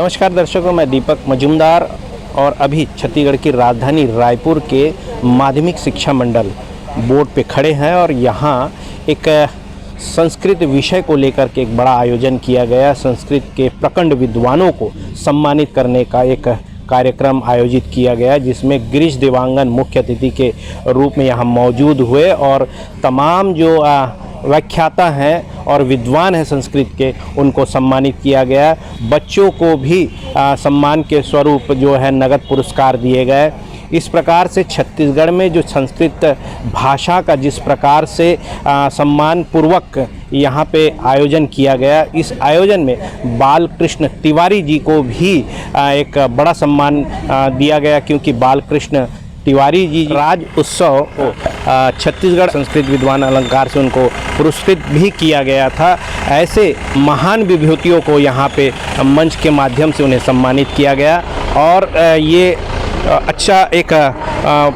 नमस्कार दर्शकों, मैं दीपक मजूमदार और अभी छत्तीसगढ़ की राजधानी रायपुर के माध्यमिक शिक्षा मंडल बोर्ड पे खड़े हैं और यहाँ एक संस्कृत विषय को लेकर के एक बड़ा आयोजन किया गया। संस्कृत के प्रखंड विद्वानों को सम्मानित करने का एक कार्यक्रम आयोजित किया गया, जिसमें गिरीश देवांगन मुख्य अतिथि के रूप में यहाँ मौजूद हुए और तमाम जो व्याख्याता हैं और विद्वान हैं संस्कृत के, उनको सम्मानित किया गया। बच्चों को भी सम्मान के स्वरूप जो है नगद पुरस्कार दिए गए। इस प्रकार से छत्तीसगढ़ में जो संस्कृत भाषा का जिस प्रकार से सम्मान पूर्वक यहाँ पे आयोजन किया गया, इस आयोजन में बालकृष्ण तिवारी जी को भी एक बड़ा सम्मान दिया गया, क्योंकि बालकृष्ण तिवारी जी राज उत्सव को छत्तीसगढ़ संस्कृत विद्वान अलंकार से उनको पुरस्कृत भी किया गया था। ऐसे महान विभूतियों को यहाँ पे मंच के माध्यम से उन्हें सम्मानित किया गया और ये अच्छा एक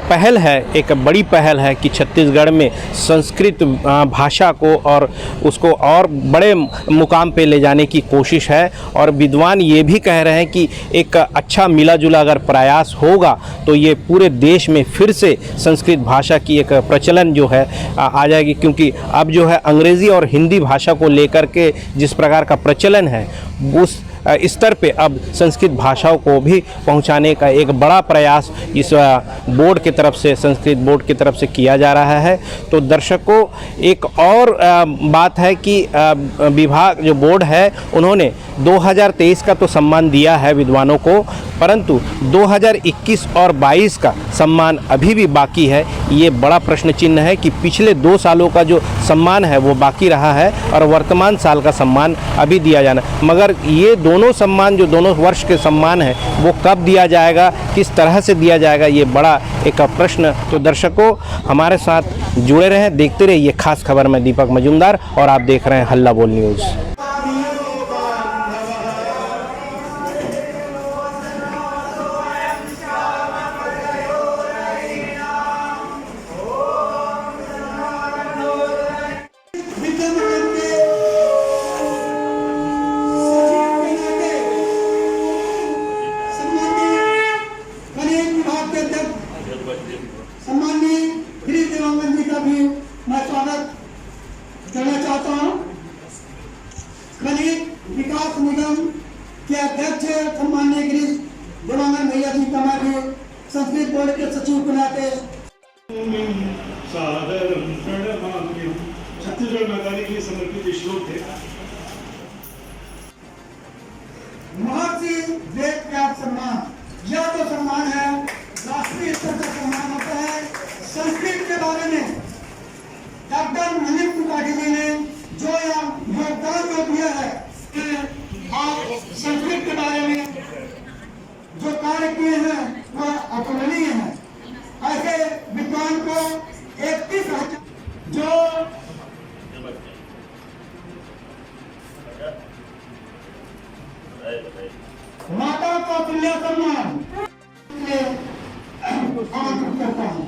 पहल है, एक बड़ी पहल है कि छत्तीसगढ़ में संस्कृत भाषा को और उसको और बड़े मुकाम पे ले जाने की कोशिश है। और विद्वान ये भी कह रहे हैं कि एक अच्छा मिला जुला अगर प्रयास होगा तो ये पूरे देश में फिर से संस्कृत भाषा की एक प्रचलन जो है आ जाएगी, क्योंकि अब जो है अंग्रेज़ी और हिंदी भाषा को लेकर के जिस प्रकार का प्रचलन है, उस स्तर पे अब संस्कृत भाषाओं को भी पहुंचाने का एक बड़ा प्रयास इस बोर्ड की तरफ से, संस्कृत बोर्ड की तरफ से किया जा रहा है। तो दर्शकों, एक और बात है कि विभाग जो बोर्ड है, उन्होंने 2023 का तो सम्मान दिया है विद्वानों को, परंतु 2021 और 22 का सम्मान अभी भी बाकी है। ये बड़ा प्रश्न चिन्ह है कि पिछले 2 सालों का जो सम्मान है वो बाकी रहा है और वर्तमान साल का सम्मान अभी दिया जाना, मगर ये दोनों सम्मान, जो दोनों वर्ष के सम्मान है, वो कब दिया जाएगा, किस तरह से दिया जाएगा, ये बड़ा एक प्रश्न। तो दर्शकों, हमारे साथ जुड़े रहें, देखते रहिए ये खास खबर। मैं दीपक मजूमदार और आप देख रहे हैं हल्ला बोल न्यूज़। सम्माननीय गिरीश देवांगन जी का भी मैं स्वागत करना चाहता हूँ। खनिज विकास निगम के अध्यक्ष सम्माननीय गिरीश देवांगन भैया जी का मैं भी संस्कृत बोर्ड के सचिव के नाते छत्तीसगढ़ मैदानी के लिए समर्पित श्लोक थे। महर्षि वेद व्यास सम्मान, यह तो सम्मान है राष्ट्रीय स्तर का सम्मान होता है। संस्कृत के बारे में डॉक्टर मनीष त्रिपाठी जी ने जो योगदान जो दिया है, आप संस्कृत के बारे में जो कार्य किए हैं वह अतुलनीय है। ऐसे विद्वान को 31,000 जो माता का तुल्य सम्मान आमंत्रित करता हूँ।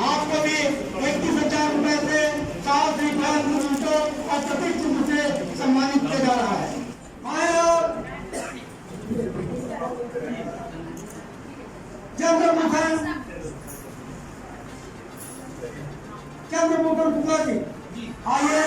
आपको भी 31,000 रुपए से साल और प्रतीक चिन्ह से सम्मानित किया जा रहा है। चंद्रमुखन जी आइए।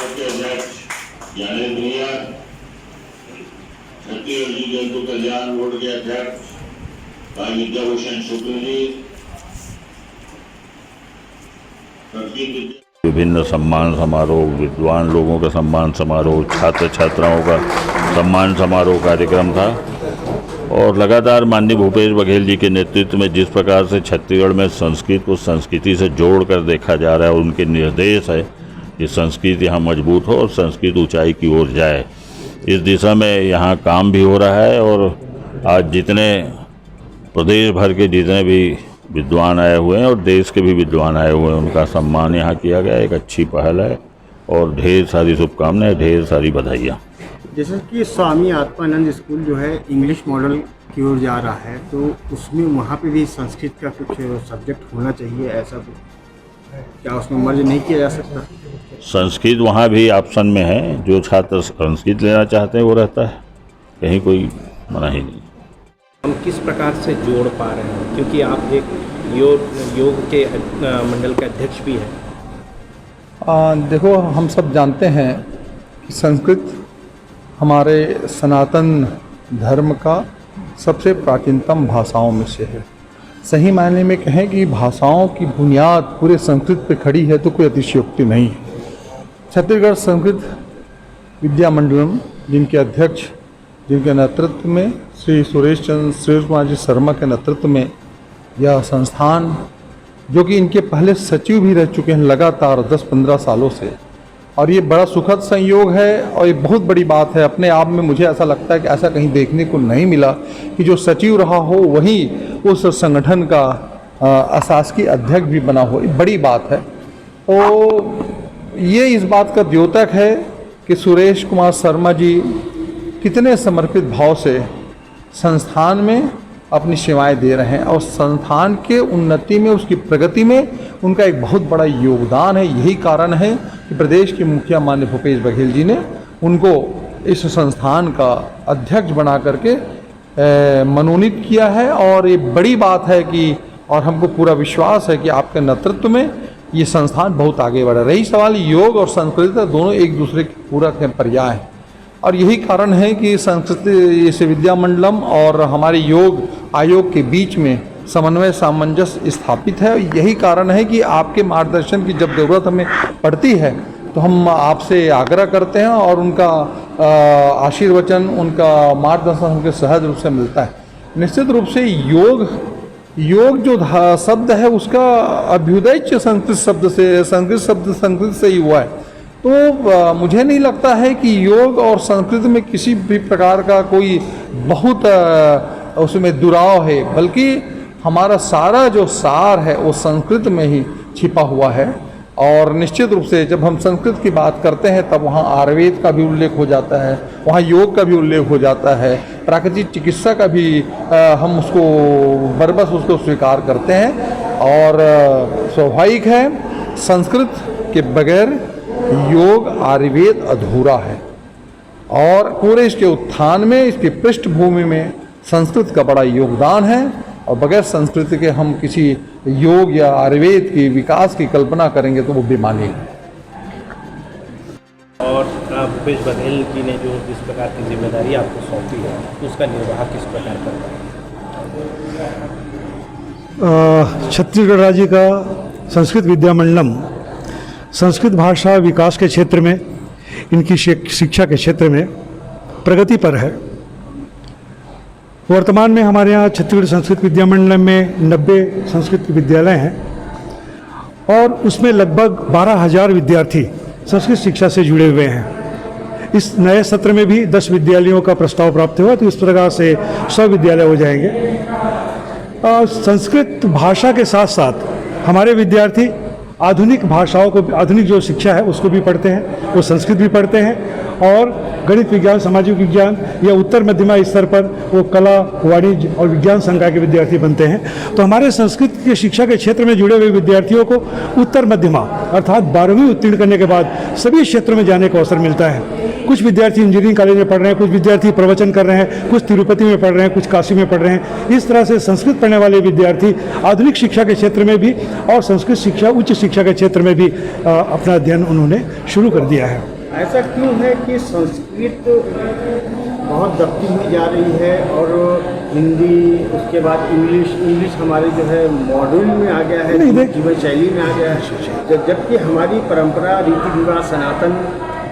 आयोग के अध्यक्ष ज्ञानेंद्र भैया, छत्तीसगढ़ जी जंतु कल्याण बोर्ड के अध्यक्ष भाई विद्याभूषण शुक्ल जी, विभिन्न सम्मान समारोह, विद्वान लोगों का सम्मान समारोह, छात्र छात्राओं का सम्मान समारोह कार्यक्रम था। और लगातार माननीय भूपेश बघेल जी के नेतृत्व में जिस प्रकार से छत्तीसगढ़ में संस्कृत को संस्कृति से जोड़कर देखा जा रहा है और उनके निर्देश है कि संस्कृत यहाँ मजबूत हो और संस्कृत ऊंचाई की ओर जाए, इस दिशा में यहाँ काम भी हो रहा है। और आज जितने प्रदेश भर के जितने भी विद्वान आए हुए हैं और देश के भी विद्वान आए हुए हैं, उनका सम्मान यहाँ किया गया। एक अच्छी पहल है और ढेर सारी शुभकामनाएं, ढेर सारी बधाइयाँ। जैसे कि स्वामी आत्मानंद स्कूल जो है इंग्लिश मॉडल की ओर जा रहा है, तो उसमें वहाँ पे भी संस्कृत का कुछ सब्जेक्ट होना चाहिए, ऐसा क्या उसमें मर्ज नहीं किया जा सकता? संस्कृत वहाँ भी ऑप्शन में है, जो छात्र संस्कृत लेना चाहते हैं वो रहता है, कहीं कोई मना ही नहीं। हम किस प्रकार से जोड़ पा रहे हैं, क्योंकि आप एक योग के मंडल के अध्यक्ष भी हैं। देखो, हम सब जानते हैं कि संस्कृत हमारे सनातन धर्म का सबसे प्राचीनतम भाषाओं में से है। सही मायने में कहें कि भाषाओं की बुनियाद पूरे संस्कृत पे खड़ी है तो कोई अतिशयोक्ति नहीं है। छत्तीसगढ़ संस्कृत विद्या मंडलम, जिनके अध्यक्ष, जिनके नेतृत्व में श्री सुरेश कुमार जी शर्मा के नेतृत्व में यह संस्थान, जो कि इनके पहले सचिव भी रह चुके हैं लगातार 10-15 सालों से, और ये बड़ा सुखद संयोग है और ये बहुत बड़ी बात है अपने आप में। मुझे ऐसा लगता है कि ऐसा कहीं देखने को नहीं मिला कि जो सचिव रहा हो वही उस संगठन का अशासकीय अध्यक्ष भी बना हो, ये बड़ी बात है। तो ये इस बात का द्योतक है कि सुरेश कुमार शर्मा जी कितने समर्पित भाव से संस्थान में अपनी सेवाएं दे रहे हैं और संस्थान के उन्नति में, उसकी प्रगति में उनका एक बहुत बड़ा योगदान है। यही कारण है कि प्रदेश के मुखिया माननीय भूपेश बघेल जी ने उनको इस संस्थान का अध्यक्ष बना करके मनोनीत किया है। और ये बड़ी बात है कि, और हमको पूरा विश्वास है कि आपके नेतृत्व में ये संस्थान बहुत आगे बढ़ा। रही सवाल योग और संस्कृत, दोनों एक दूसरे के पूरक हैं, पर्याय हैं, और यही कारण है कि संस्कृत इस विद्या मंडलम और हमारे योग आयोग के बीच में समन्वय सामंजस्य स्थापित है। यही कारण है कि आपके मार्गदर्शन की जब ज़रूरत हमें पड़ती है तो हम आपसे आग्रह करते हैं और उनका आशीर्वचन, उनका मार्गदर्शन हमको सहज रूप से मिलता है। निश्चित रूप से योग जो शब्द है उसका अभ्युदय संस्कृत शब्द से, संस्कृत से ही हुआ है। तो मुझे नहीं लगता है कि योग और संस्कृत में किसी भी प्रकार का कोई बहुत उसमें दुराव है, बल्कि हमारा सारा जो सार है वो संस्कृत में ही छिपा हुआ है। और निश्चित रूप से जब हम संस्कृत की बात करते हैं तब वहाँ आयुर्वेद का भी उल्लेख हो जाता है, वहाँ योग का भी उल्लेख हो जाता है, प्राकृतिक चिकित्सा का भी हम उसको बरबस उसको स्वीकार करते हैं। और स्वाभाविक है, संस्कृत के बगैर योग आयुर्वेद अधूरा है और पूरे इसके उत्थान में, इसकी पृष्ठभूमि में संस्कृत का बड़ा योगदान है। और बगैर संस्कृति के हम किसी योग या आयुर्वेद की विकास की कल्पना करेंगे तो वो बेमानी है। और भूपेश बघेल जी ने जो जिस प्रकार की जिम्मेदारी आपको सौंपी है उसका निर्वाह किस प्रकार करता है? छत्तीसगढ़ राज्य का संस्कृत विद्या मंडलम संस्कृत भाषा विकास के क्षेत्र में, इनकी शिक्षा के क्षेत्र में प्रगति पर है। वर्तमान में हमारे यहाँ छत्तीसगढ़ संस्कृत विद्या मंडलम में 90 संस्कृत विद्यालय हैं और उसमें लगभग 12,000 विद्यार्थी संस्कृत शिक्षा से जुड़े हुए हैं। इस नए सत्र में भी 10 विद्यालयों का प्रस्ताव प्राप्त हुआ, तो इस प्रकार से 100 विद्यालय हो जाएंगे। संस्कृत भाषा के साथ साथ हमारे विद्यार्थी आधुनिक भाषाओं को, आधुनिक जो शिक्षा है उसको भी पढ़ते हैं, वो संस्कृत भी पढ़ते हैं और गणित विज्ञान, सामाजिक विज्ञान या उत्तर मध्यमा स्तर पर वो कला, वाणिज्य और विज्ञान संकाय के विद्यार्थी बनते हैं। तो हमारे संस्कृत की शिक्षा के क्षेत्र में जुड़े हुए विद्यार्थियों को उत्तर मध्यमा अर्थात 12वीं उत्तीर्ण करने के बाद सभी क्षेत्रों में जाने का अवसर मिलता है। कुछ विद्यार्थी इंजीनियरिंग कॉलेज में पढ़ रहे हैं, कुछ विद्यार्थी प्रवचन कर रहे हैं, कुछ तिरुपति में पढ़ रहे हैं, कुछ काशी में पढ़ रहे हैं। इस तरह से संस्कृत पढ़ने वाले विद्यार्थी आधुनिक शिक्षा के क्षेत्र में भी और संस्कृत शिक्षा उच्च शिक्षा के क्षेत्र में भी अपना अध्ययन उन्होंने शुरू कर दिया है। ऐसा क्यों है कि संस्कृत बहुत दबती हुई जा रही है और हिंदी, उसके बाद इंग्लिश हमारे जो है मॉड्यूल में आ गया है, जीवन शैली में आ गया है, जबकि हमारी परंपरा, रीति रिवाज, सनातन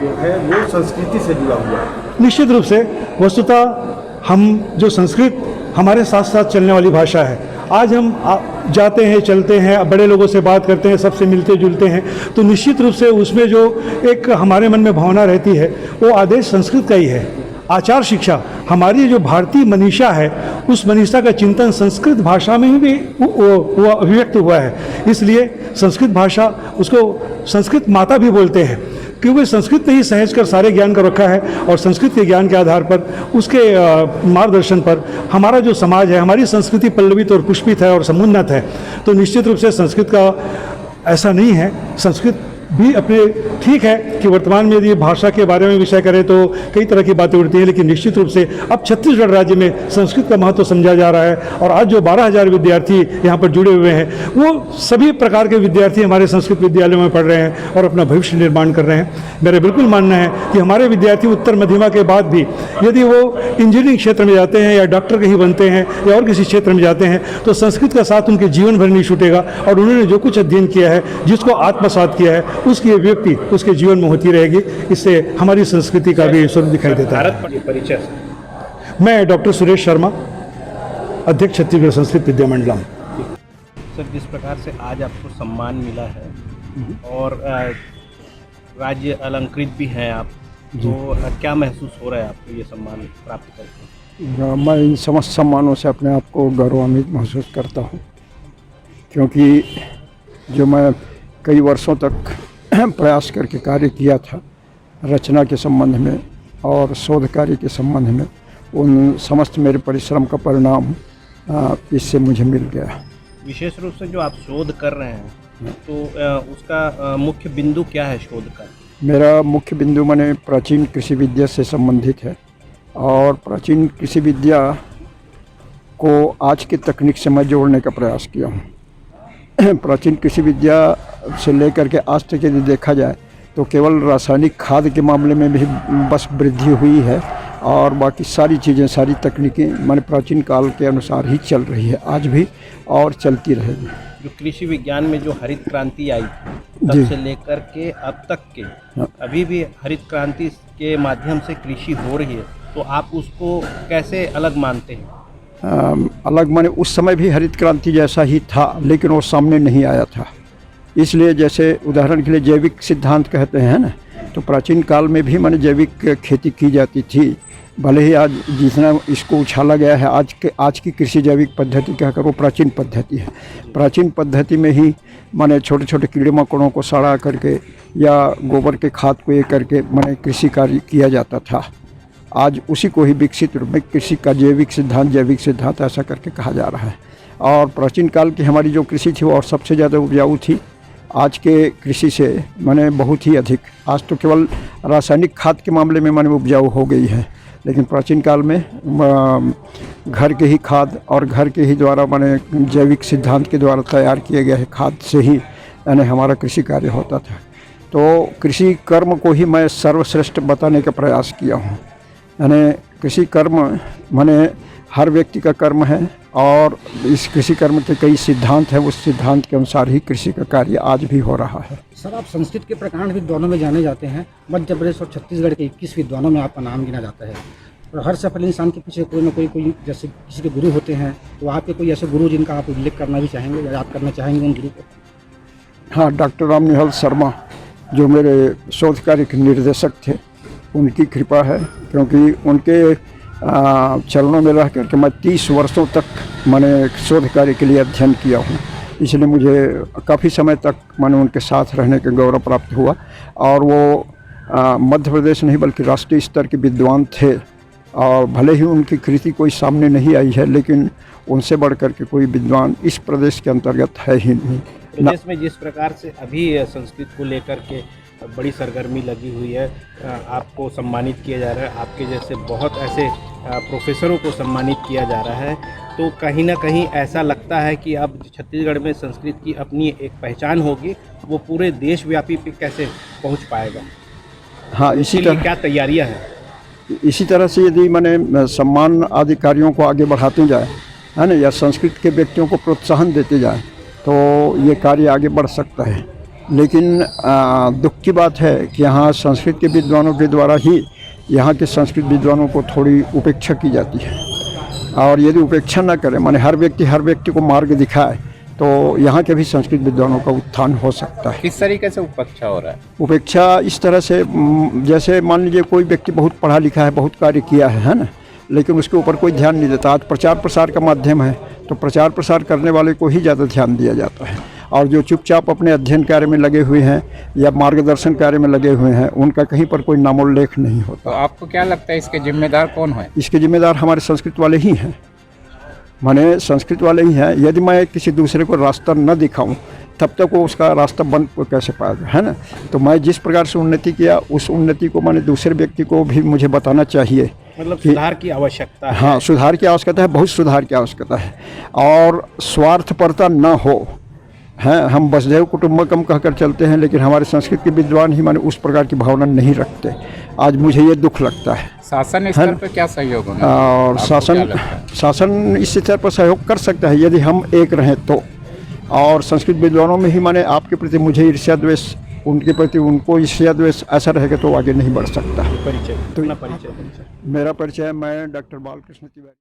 जो है वो संस्कृति से जुड़ा हुआ है। निश्चित रूप से वस्तुतः हम जो संस्कृत हमारे साथ साथ चलने वाली भाषा है। आज हम जाते हैं, चलते हैं, बड़े लोगों से बात करते हैं, सबसे मिलते जुलते हैं, तो निश्चित रूप से उसमें जो एक हमारे मन में भावना रहती है वो आदेश संस्कृत का ही है। आचार शिक्षा हमारी जो भारतीय मनीषा है, उस मनीषा का चिंतन संस्कृत भाषा में ही भी वो अभिव्यक्त हुआ है। इसलिए संस्कृत भाषा, उसको संस्कृत माता भी बोलते हैं, क्योंकि संस्कृत ने ही सहज कर सारे ज्ञान को रखा है और संस्कृत के ज्ञान के आधार पर, उसके मार्गदर्शन पर हमारा जो समाज है, हमारी संस्कृति पल्लवित और पुष्पित है और समुन्नत है। तो निश्चित रूप से संस्कृत का ऐसा नहीं है, संस्कृत भी अपने ठीक है कि वर्तमान में यदि भाषा के बारे में विषय करें तो कई तरह की बातें उठती हैं, लेकिन निश्चित रूप से अब छत्तीसगढ़ राज्य में संस्कृत का महत्व समझा जा रहा है। और आज जो 12,000 विद्यार्थी यहाँ पर जुड़े हुए हैं, वो सभी प्रकार के विद्यार्थी हमारे संस्कृत विद्यालयों में पढ़ रहे हैं और अपना भविष्य निर्माण कर रहे हैं। मेरा बिल्कुल मानना है कि हमारे विद्यार्थी उत्तर मध्यमा के बाद भी यदि वो इंजीनियरिंग क्षेत्र में जाते हैं या डॉक्टर कहीं बनते हैं या और किसी क्षेत्र में जाते हैं, तो संस्कृत का साथ उनके जीवन भर नहीं छूटेगा और उन्होंने जो कुछ अध्ययन किया है, जिसको आत्मसात किया है, उसकी अभिव्यक्ति उसके जीवन में होती रहेगी। इससे हमारी संस्कृति का भी स्वरूप दिखाई देता है। परिचय। मैं डॉक्टर सुरेश शर्मा, अध्यक्ष छत्तीसगढ़ संस्कृत विद्या मंडलम। सर, जिस प्रकार से आज आपको सम्मान मिला है और राज्य अलंकृत भी हैं आप, तो क्या महसूस हो रहा है आपको ये सम्मान प्राप्त करके? मैं इन समस्त सम्मानों से अपने आप को गौरवान्वित महसूस करता हूँ, क्योंकि जो मैं कई वर्षों तक प्रयास करके कार्य किया था रचना के संबंध में और शोध कार्य के संबंध में, उन समस्त मेरे परिश्रम का परिणाम इससे मुझे मिल गया। विशेष रूप से जो आप शोध कर रहे हैं, तो उसका मुख्य बिंदु क्या है शोध का? मेरा मुख्य बिंदु माने प्राचीन कृषि विद्या से संबंधित है और प्राचीन कृषि विद्या को आज के तकनीक से मैं जोड़ने का प्रयास किया हूँ। प्राचीन कृषि विद्या से लेकर के आज तक यदि देखा जाए तो केवल रासायनिक खाद के मामले में भी बस वृद्धि हुई है और बाकी सारी चीज़ें, सारी तकनीकें माने प्राचीन काल के अनुसार ही चल रही है आज भी और चलती रहेगी। जो कृषि विज्ञान में जो हरित क्रांति आई तब से लेकर के अब तक के अभी भी हरित क्रांति के माध्यम से कृषि हो रही है, तो आप उसको कैसे अलग मानते हैं? अलग माने उस समय भी हरित क्रांति जैसा ही था, लेकिन वो सामने नहीं आया था। इसलिए जैसे उदाहरण के लिए जैविक सिद्धांत कहते हैं ना, तो प्राचीन काल में भी माने जैविक खेती की जाती थी। भले ही आज जितना इसको उछाला गया है, आज की कृषि जैविक पद्धति कहकर, वो प्राचीन पद्धति है। प्राचीन पद्धति में ही माने छोटे छोटे कीड़े मकोड़ों को सड़ा करके या गोबर के खाद को ये करके माने कृषि कार्य किया जाता था। आज उसी को ही विकसित रूप में कृषि का जैविक सिद्धांत ऐसा करके कहा जा रहा है। और प्राचीन काल की हमारी जो कृषि थी वो और सबसे ज़्यादा उपजाऊ थी आज के कृषि से, माने बहुत ही अधिक। आज तो केवल रासायनिक खाद के मामले में माने उपजाऊ हो गई है, लेकिन प्राचीन काल में घर के ही खाद और घर के ही द्वारा माने जैविक सिद्धांत के द्वारा तैयार किए गए खाद से ही यानी हमारा कृषि कार्य होता था। तो कृषि कर्म को ही मैं सर्वश्रेष्ठ बताने का प्रयास किया हूँ। यानी कृषि कर्म माने हर व्यक्ति का कर्म है और इस कृषि कर्म के कई सिद्धांत हैं, उस सिद्धांत के अनुसार ही कृषि का कार्य आज भी हो रहा है। सर, आप संस्कृत के प्रकांड विद्वानों में जाने जाते हैं। मध्य प्रदेश और छत्तीसगढ़ के 21 विद्वानों में आपका नाम गिना जाता है और हर सफल इंसान के पीछे कोई ना कोई जैसे किसी के गुरु होते हैं, तो आपके कोई ऐसे गुरु जिनका आप उल्लेख करना भी चाहेंगे या याद करना चाहेंगे उन गुरु को? हाँ, डॉक्टर रामनिहाल शर्मा जो मेरे शोध कार्य के निर्देशक थे, उनकी कृपा है, क्योंकि उनके चरणों में रह करके मैं 30 वर्षों तक मैंने शोध कार्य के लिए अध्ययन किया हूँ। इसलिए मुझे काफ़ी समय तक मैंने उनके साथ रहने का गौरव प्राप्त हुआ। और वो मध्य प्रदेश नहीं बल्कि राष्ट्रीय स्तर के विद्वान थे और भले ही उनकी कृति कोई सामने नहीं आई है, लेकिन उनसे बढ़ कर के कोई विद्वान इस प्रदेश के अंतर्गत है ही नहीं। प्रदेश में जिस प्रकार से अभी संस्कृत को लेकर के बड़ी सरगर्मी लगी हुई है। आपको सम्मानित किया जा रहा है, आपके जैसे बहुत ऐसे प्रोफेसरों को सम्मानित किया जा रहा है। तो कहीं ना कहीं ऐसा लगता है कि अब छत्तीसगढ़ में संस्कृत की अपनी एक पहचान होगी, वो पूरे देशव्यापी पे कैसे पहुंच पाएगा? हाँ, इसी इसके लिए तरह क्या तैयारियां हैं? इसी तरह से यदि मैंने सम्मान आदि कार्यों को आगे बढ़ाते जाए, है ना, या संस्कृत के व्यक्तियों को प्रोत्साहन देते जाए, तो ये कार्य आगे बढ़ सकता है। लेकिन दुख की बात है कि यहाँ संस्कृत के विद्वानों के द्वारा ही यहाँ के संस्कृत विद्वानों को थोड़ी उपेक्षा की जाती है। और यदि उपेक्षा न करे, माने हर व्यक्ति को मार्ग दिखाए, तो यहाँ के भी संस्कृत विद्वानों का उत्थान हो सकता है। किस तरीके से उपेक्षा हो रहा है? उपेक्षा इस तरह से, जैसे मान लीजिए कोई व्यक्ति बहुत पढ़ा लिखा है, बहुत कार्य किया है ना, लेकिन उसके ऊपर कोई ध्यान नहीं देता। आज प्रचार प्रसार का माध्यम है, तो प्रचार प्रसार करने वाले को ही ज़्यादा ध्यान दिया जाता है, और जो चुपचाप अपने अध्ययन कार्य में लगे हुए हैं या मार्गदर्शन कार्य में लगे हुए हैं, उनका कहीं पर कोई नामोल्लेख नहीं होता। तो आपको क्या लगता है इसके जिम्मेदार कौन है? इसके जिम्मेदार हमारे संस्कृत वाले ही हैं, माने संस्कृत वाले ही हैं। यदि मैं किसी दूसरे को रास्ता न दिखाऊं, तब तक वो उसका रास्ता बंद कैसे पाएगा, है ना। तो मैं जिस प्रकार से उन्नति किया, उस उन्नति को मैंने दूसरे व्यक्ति को भी मुझे बताना चाहिए। मतलब सुधार की आवश्यकता है। हाँ, सुधार की आवश्यकता है, बहुत सुधार की आवश्यकता है, और स्वार्थपरता न हो। हैं, हम वसुधैव कुटुंबकम कहकर चलते हैं, लेकिन हमारे संस्कृत के विद्वान ही माने उस प्रकार की भावना नहीं रखते। आज मुझे ये दुख लगता है। शासन स्तर पर क्या सहयोग होना? और शासन इस स्तर पर सहयोग कर सकता है यदि हम एक रहें तो। और संस्कृत विद्वानों में ही माने आपके प्रति मुझे ईर्ष्या द्वेष, उनके प्रति उनको ईर्ष्या द्वेष, ऐसा रहेगा तो आगे नहीं बढ़ सकता। परिचय, तो अपना परिचय। मेरा परिचय, मैं डॉक्टर बालकृष्ण तिवारी।